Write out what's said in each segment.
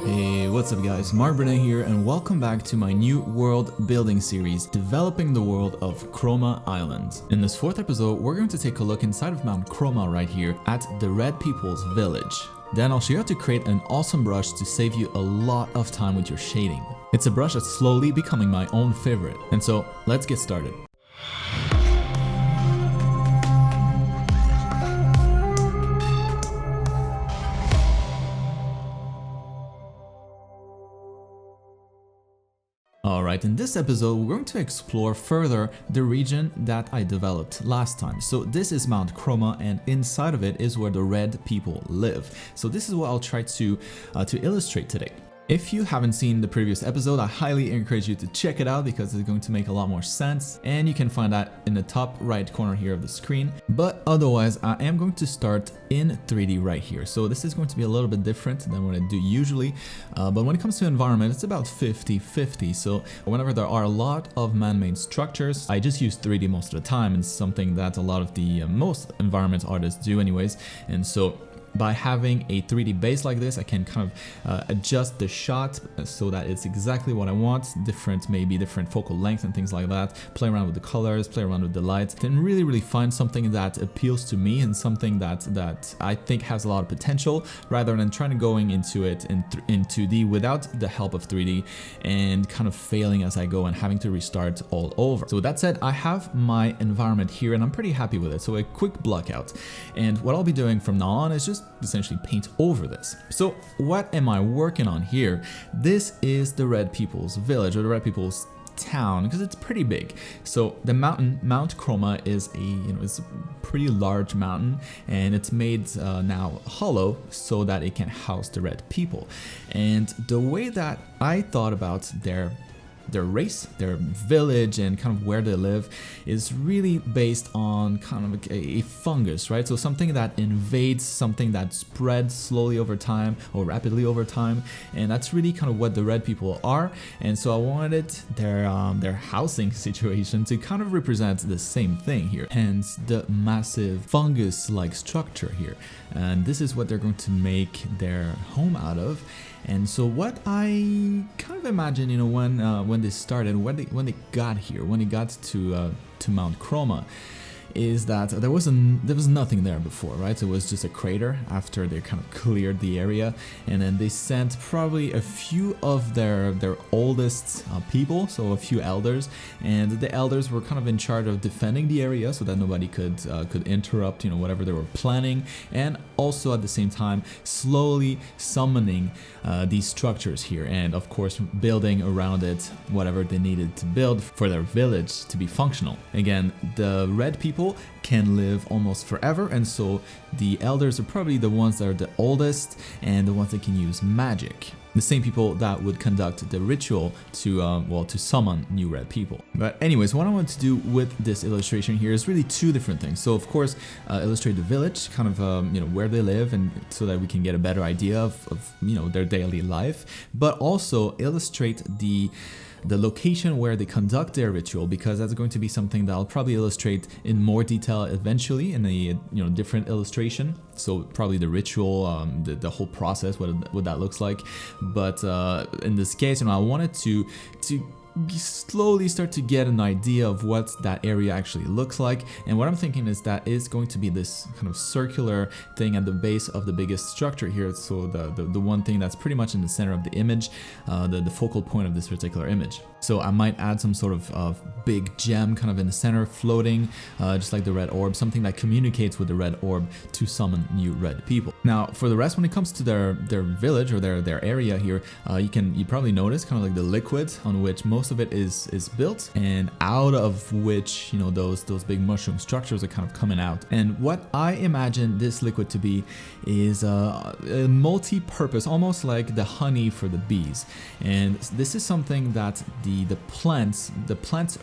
Hey, what's up guys, Marc Brunet here and welcome back to my new world building series, Developing the World of Chroma Island. In this fourth episode, we're going to take a look inside of Mount Chroma right here at the Red People's Village. Then I'll show you how to create an awesome brush to save you a lot of time with your shading. It's a brush that's slowly becoming my own favorite. And so, let's get started. Alright, in this episode, we're going to explore further the region that I developed last time. So this is Mount Chroma, and inside of it is where the red people live. So this is what I'll try to illustrate today. If you haven't seen the previous episode, I highly encourage you to check it out because it's going to make a lot more sense, and you can find that in the top right corner here of the screen. But otherwise, I am going to start in 3D right here. So this is going to be a little bit different than what I do usually, but when it comes to environment, it's about 50-50. So whenever there are a lot of man-made structures, I just use 3D most of the time. It's something that a lot of the most environment artists do anyways, and so by having a 3D base like this, I can kind of adjust the shot so that it's exactly what I want, maybe different focal length and things like that, play around with the colors, play around with the lights, then really find something that appeals to me and something that I think has a lot of potential, rather than trying to going into it in 2D without the help of 3D and kind of failing as I go and having to restart all over. So with that said, I have my environment here and I'm pretty happy with it. So a quick block out, and what I'll be doing from now on is just essentially paint over this. So what am I working on here? This is the Red People's Village, or the Red People's town, because it's pretty big. So the mountain, Mount Chroma, is it's a pretty large mountain, and it's made now hollow so that it can house the Red People. And the way that I thought about their race, their village, and kind of where they live is really based on kind of a fungus, right? So something that invades, something that spreads slowly over time or rapidly over time, and that's really kind of what the Red People are. And so I wanted their housing situation to kind of represent the same thing here, hence the massive fungus-like structure here. And this is what they're going to make their home out of. And so what I kind of imagine, when they started, when they got here, when they got to Mount Chroma, is that there was nothing there before, right? So it was just a crater after they kind of cleared the area, and then they sent probably a few of their oldest people, so a few elders, and the elders were kind of in charge of defending the area so that nobody could interrupt whatever they were planning, and also at the same time slowly summoning these structures here, and of course building around it whatever they needed to build for their village to be functional. Again, the Red People can live almost forever, and so the elders are probably the ones that are the oldest and the ones that can use magic. The same people that would conduct the ritual to summon new Red People. But anyways, what I want to do with this illustration here is really two different things. So of course, illustrate the village, kind of where they live, and so that we can get a better idea of their daily life, but also illustrate the location where they conduct their ritual, because that's going to be something that I'll probably illustrate in more detail eventually in a different illustration. So probably the ritual, the whole process, what that looks like. But in this case, I wanted to slowly start to get an idea of what that area actually looks like. And what I'm thinking is that it's going to be this kind of circular thing at the base of the biggest structure here. So the one thing that's pretty much in the center of the image, the focal point of this particular image. So I might add some sort of big gem kind of in the center floating, just like the red orb, something that communicates with the red orb to summon new Red People. Now for the rest, when it comes to their village or their area here, you probably notice kind of like the liquid on which most of it is built, and out of which those big mushroom structures are kind of coming out. And what I imagine this liquid to be is a multi-purpose, almost like the honey for the bees. And this is something that the plants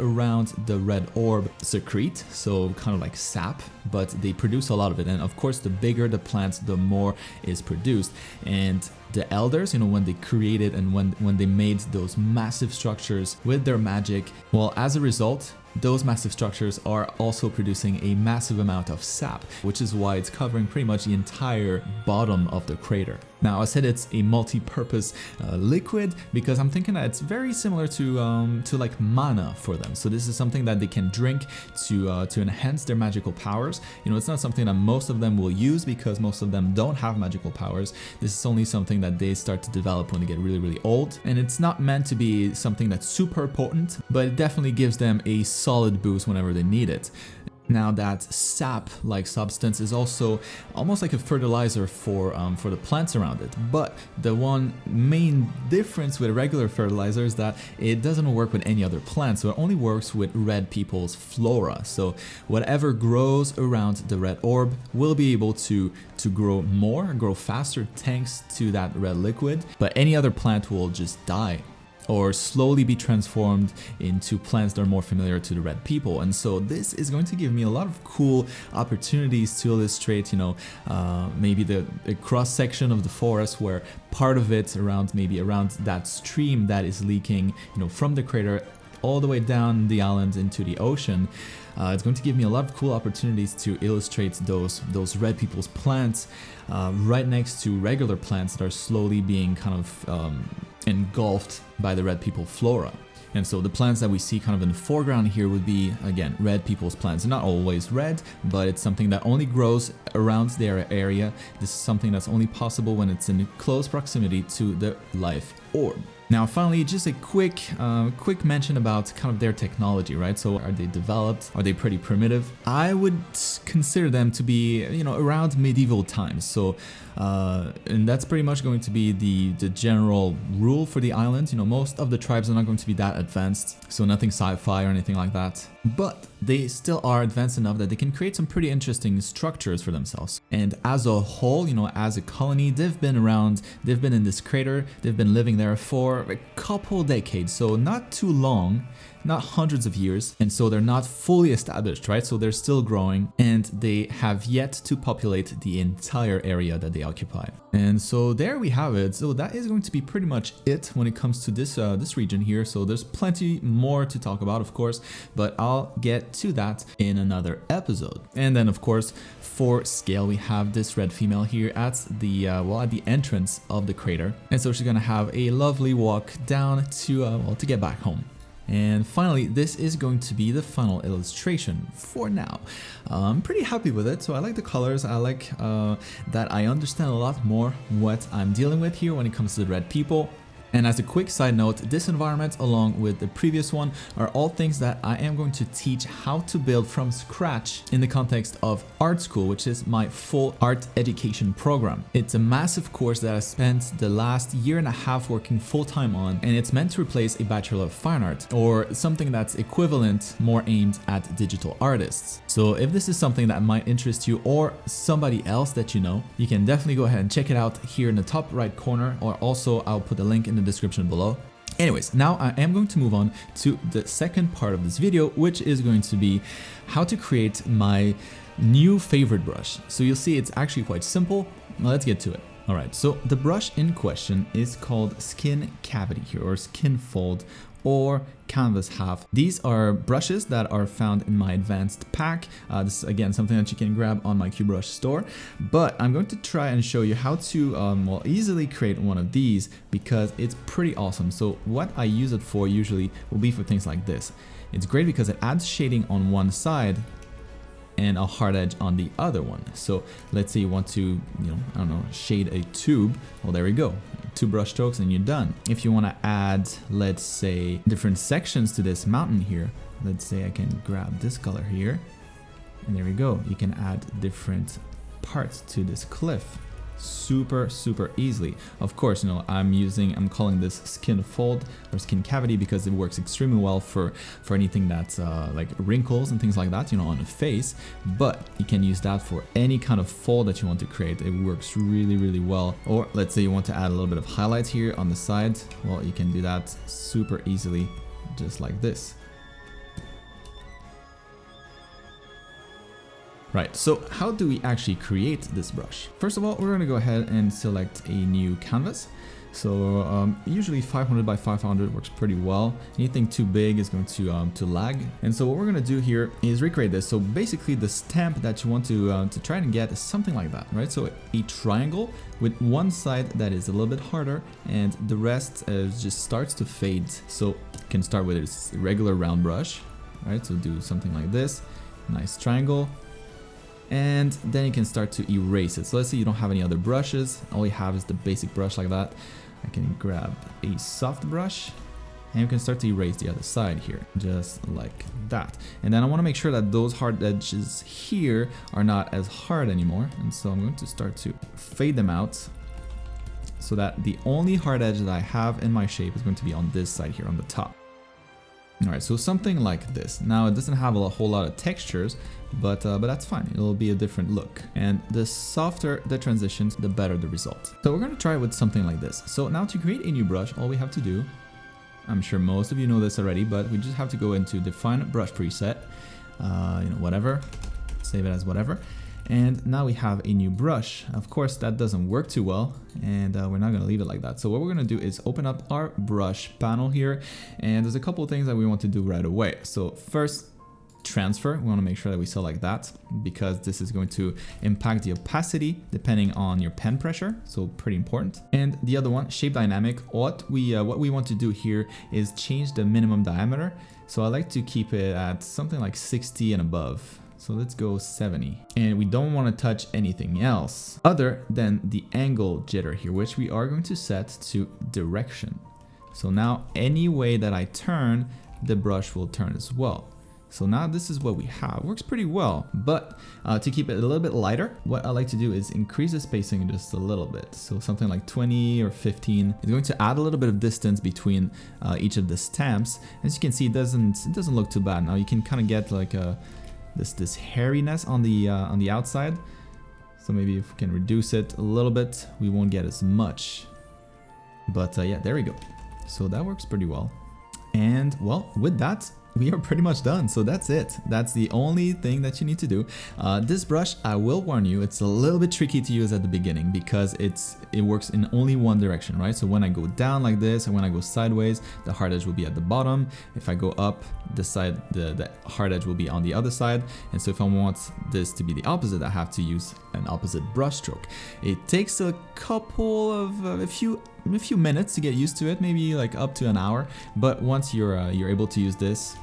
around the red orb secrete, so kind of like sap, but they produce a lot of it. And of course, the bigger the plants, the more is produced. And the elders, when they created and when they made those massive structures with their magic, well, as a result, those massive structures are also producing a massive amount of sap, which is why it's covering pretty much the entire bottom of the crater. Now, I said it's a multi-purpose liquid because I'm thinking that it's very similar to like mana for them. So this is something that they can drink to enhance their magical powers. You know, it's not something that most of them will use because most of them don't have magical powers. This is only something that they start to develop when they get really, really old. And it's not meant to be something that's super potent, but it definitely gives them a solid boost whenever they need it. Now, that sap-like substance is also almost like a fertilizer for the plants around it. But the one main difference with regular fertilizer is that it doesn't work with any other plant, so it only works with red people's flora. So whatever grows around the red orb will be able to grow more, grow faster thanks to that red liquid, but any other plant will just die or slowly be transformed into plants that are more familiar to the red people. And so this is going to give me a lot of cool opportunities to illustrate, you know, maybe the cross section of the forest where part of it maybe around that stream that is leaking, you know, from the crater all the way down the island into the ocean. It's going to give me a lot of cool opportunities to illustrate those red people's plants right next to regular plants that are slowly being kind of engulfed by the red people flora. And so the plants that we see kind of in the foreground here would be, again, red people's plants. They're not always red, but it's something that only grows around their area. This is something that's only possible when it's in close proximity to the life orb. Now, finally, just a quick mention about kind of their technology, right? So are they developed? Are they pretty primitive? I would consider them to be, you know, around medieval times. So, and that's pretty much going to be the general rule for the island. You know, most of the tribes are not going to be that advanced, so nothing sci-fi or anything like that. But they still are advanced enough that they can create some pretty interesting structures for themselves. And as a whole, you know, as a colony, they've been around, they've been in this crater, they've been living there for a couple decades, so not too long, not hundreds of years, and so they're not fully established, right? So they're still growing, and they have yet to populate the entire area that they occupy. And so there we have it. So that is going to be pretty much it when it comes to this region here. So there's plenty more to talk about, of course, but I'll get to that in another episode. And then, of course, for scale, we have this red female here at the at the entrance of the crater, and so she's gonna have a lovely walk down to get back home. And finally, this is going to be the final illustration for now. I'm pretty happy with it. So I like the colors. I like that I understand a lot more what I'm dealing with here when it comes to the red people. And as a quick side note, this environment along with the previous one are all things that I am going to teach how to build from scratch in the context of art school, which is my full art education program. It's a massive course that I spent the last year and a half working full-time on, and it's meant to replace a Bachelor of Fine Art or something that's equivalent, more aimed at digital artists. So if this is something that might interest you or somebody else that you know, you can definitely go ahead and check it out here in the top right corner, or also I'll put a link in the description below. Anyways, now I am going to move on to the second part of this video, which is going to be how to create my new favorite brush. So you'll see it's actually quite simple. Well, let's get to it. All right, so the brush in question is called Skin Cavity here, or Skin Fold, or Canvas Half. These are brushes that are found in my advanced pack. This is again something that you can grab on my QBrush store, but I'm going to try and show you how to easily create one of these because it's pretty awesome. So what I use it for usually will be for things like this. It's great because it adds shading on one side and a hard edge on the other one. So let's say you want to, I don't know, shade a tube. Well, there we go. 2 brush strokes and you're done. If you want to add, let's say, different sections to this mountain here, let's say I can grab this color here, and there we go. You can add different parts to this cliff super easily. Of course, I'm calling this Skin Fold or Skin Cavity because it works extremely well for anything that's like wrinkles and things like that, on the face, but you can use that for any kind of fold that you want to create. It works really well. Or let's say you want to add a little bit of highlights here on the side. Well, you can do that super easily, just like this. Right, so how do we actually create this brush? First of all, we're going to go ahead and select a new canvas. So usually 500 by 500 works pretty well. Anything too big is going to lag. And so what we're going to do here is recreate this. So basically the stamp that you want to try and get is something like that, right? So a triangle with one side that is a little bit harder and the rest just starts to fade. So you can start with a regular round brush, right? So do something like this, nice triangle. And then you can start to erase it. So let's say you don't have any other brushes. All you have is the basic brush like that. I can grab a soft brush and you can start to erase the other side here, just like that. And then I want to make sure that those hard edges here are not as hard anymore. And so I'm going to start to fade them out so that the only hard edge that I have in my shape is going to be on this side here on the top. All right, so something like this. Now it doesn't have a whole lot of textures, but that's fine. It'll be a different look. And the softer the transitions, the better the result. So we're gonna try it with something like this. So now to create a new brush, all we have to do, I'm sure most of you know this already, but we just have to go into define brush preset, whatever, save it as whatever. And now we have a new brush. Of course, that doesn't work too well, and we're not gonna leave it like that. So what we're gonna do is open up our brush panel here, and there's a couple of things that we want to do right away. So first, transfer. We wanna make sure that we select that because this is going to impact the opacity depending on your pen pressure. So pretty important. And the other one, shape dynamic. What we want to do here is change the minimum diameter. So I like to keep it at something like 60 and above. So let's go 70. And we don't want to touch anything else other than the angle jitter here, which we are going to set to direction. So now any way that I turn, the brush will turn as well. So now this is what we have. It works pretty well, but to keep it a little bit lighter, what I like to do is increase the spacing just a little bit. So something like 20 or 15 is going to add a little bit of distance between each of the stamps. As you can see, it doesn't look too bad. Now you can kind of get like this hairiness on the outside. So maybe if we can reduce it a little bit, we won't get as much. But yeah, there we go. So that works pretty well. And well, with that, we are pretty much done. So that's it. That's the only thing that you need to do. This brush, I will warn you, it's a little bit tricky to use at the beginning because it works in only one direction, right? So when I go down like this and when I go sideways, the hard edge will be at the bottom. If I go up, the hard edge will be on the other side. And so if I want this to be the opposite, I have to use an opposite brush stroke. It takes a couple of a few minutes to get used to it, maybe like up to an hour. But once you're able to use this,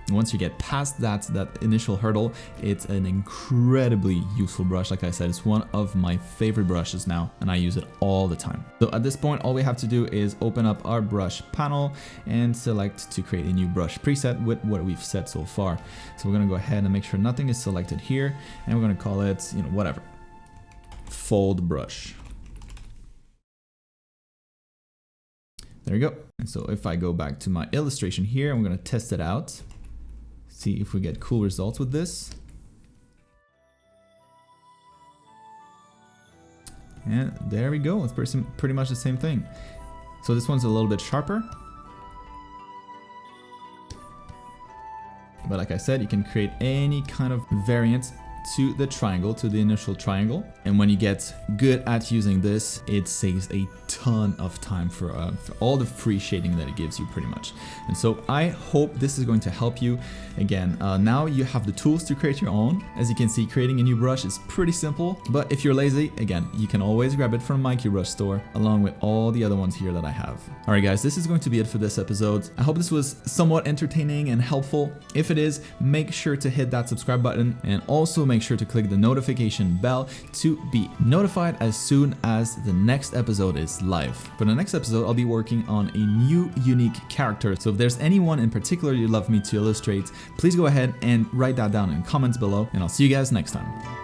once you get past that initial hurdle, it's an incredibly useful brush. Like I said, it's one of my favorite brushes now, and I use it all the time. So at this point, all we have to do is open up our brush panel and select to create a new brush preset with what we've set so far. So we're gonna go ahead and make sure nothing is selected here, and we're gonna call it, whatever, fold brush. There we go. And so if I go back to my illustration here, I'm going to test it out. See if we get cool results with this. And there we go. It's pretty much the same thing. So this one's a little bit sharper. But like I said, you can create any kind of variant to the triangle, to the initial triangle. And when you get good at using this, it saves a ton of time for all the free shading that it gives you pretty much. And so I hope this is going to help you. Again, now you have the tools to create your own. As you can see, creating a new brush is pretty simple, but if you're lazy, again, you can always grab it from my Brush store along with all the other ones here that I have. All right, guys, this is going to be it for this episode. I hope this was somewhat entertaining and helpful. If it is, make sure to hit that subscribe button and also make sure to click the notification bell to be notified as soon as the next episode is live. For the next episode, I'll be working on a new unique character. So if there's anyone in particular you'd love me to illustrate, please go ahead and write that down in comments below, and I'll see you guys next time.